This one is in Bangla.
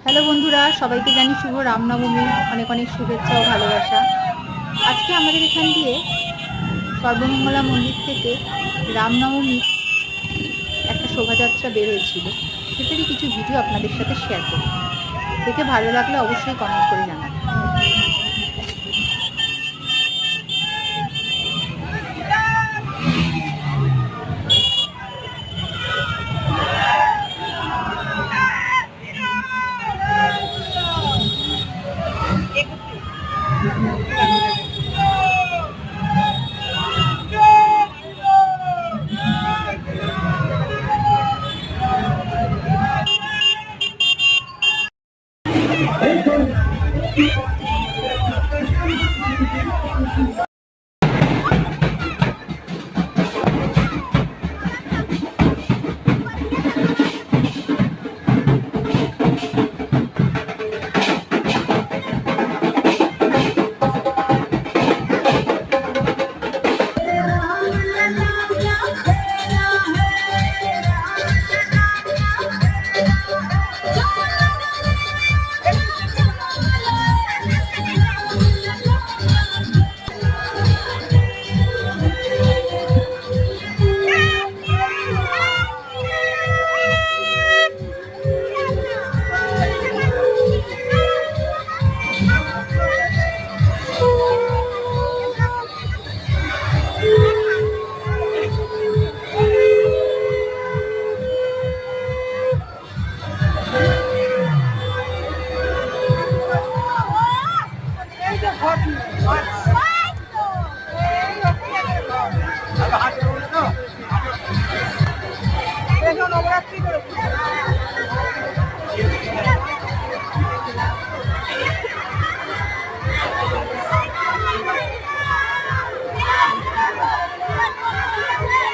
হ্যালো বন্ধুরা, সবাইকে জানি শুভ রামনবমীর অনেক অনেক শুভেচ্ছা ও ভালোবাসা। আজকে আমাদের এখান দিয়ে সর্বমঙ্গলা মন্দির থেকে রামনবমীর একটা শোভাযাত্রা বের হয়েছিল, সেটারই কিছু ভিডিও আপনাদের সাথে শেয়ার করি। দেখে ভালো লাগলে অবশ্যই কমেন্ট করে জানাবেন।